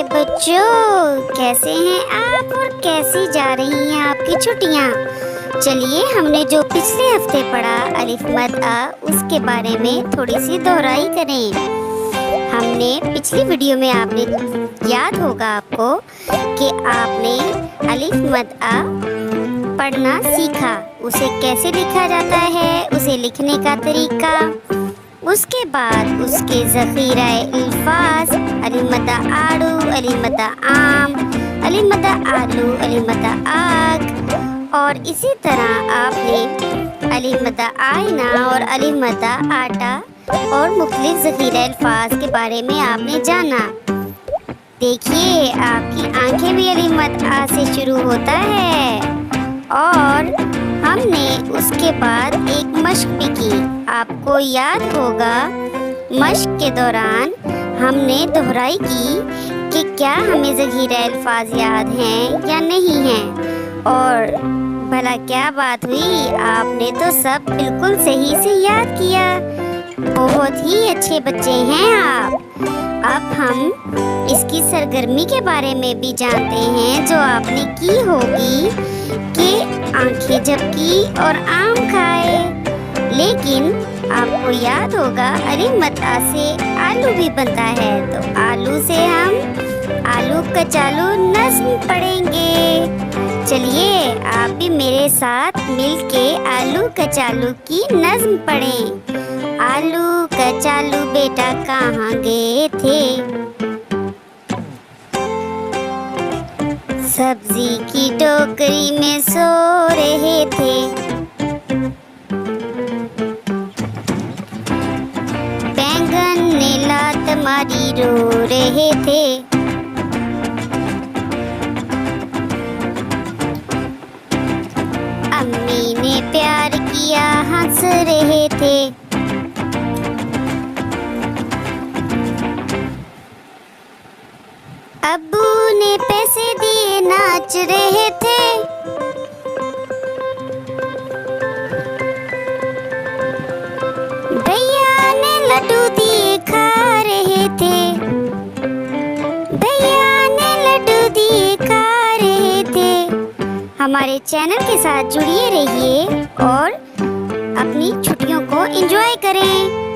बच्चों, कैसे हैं आप और कैसी जा रही हैं आपकी छुट्टियाँ। चलिए, हमने जो पिछले हफ्ते पढ़ा अलिफ मद आ, उसके बारे में थोड़ी सी दोहराई करें। हमने पिछली वीडियो में आपने याद होगा आपको कि आपने अलिफ मद आ पढ़ना सीखा, उसे कैसे लिखा जाता है, उसे लिखने का तरीका, उसके बाद उसके ज़ख़ीरा अल्फाज अलिफ मद आ आड़ू, अलिफ मद आ आम, अलिफ मद आ आलू, अलिफ मद आ आग, और इसी तरह आपने अलिफ मद आ आईना और अलिफ मद आ आटा और मुख्तलिफ ज़ख़ीरा अल्फाज के बारे में आपने जाना। देखिए, आपकी आंखें भी अलिफ मद आ से शुरू होता है। और हमने उसके बाद एक मश्क भी की। आपको याद होगा मश्क के दौरान हमने दोहराई की कि क्या हमें ज़ख़ीरा अल्फाज याद हैं या नहीं हैं, और भला क्या बात हुई, आपने तो सब बिल्कुल सही से याद किया। बहुत ही अच्छे बच्चे हैं आप। अब हम इसकी सरगर्मी के बारे में भी जानते हैं जो आपने की होगी कि आंखें झपकी और आम खाए। लेकिन आपको याद होगा अलिफ मद आ से आलू भी बनता है, तो आलू से हम आलू कचालू नज़्म पढ़ेंगे। चलिए, आप भी मेरे साथ मिलके आलू कचालू की नज़्म पढ़ें। आलू कचालू बेटा कहाँ गए थे, सब्जी की टोकरी में सो रहे थे। बैंगन ने लात मारी रो रहे थे। अम्मी ने प्यार किया हंस रहे थे। अब्बू ने पैसे दिए नाच रहे थे। भैया ने लड्डू दिए खा रहे थे। भैया ने लड्डू दिए खा रहे थे। हमारे चैनल के साथ जुड़िए रहिए और अपनी छुट्टियों को एंजॉय करें।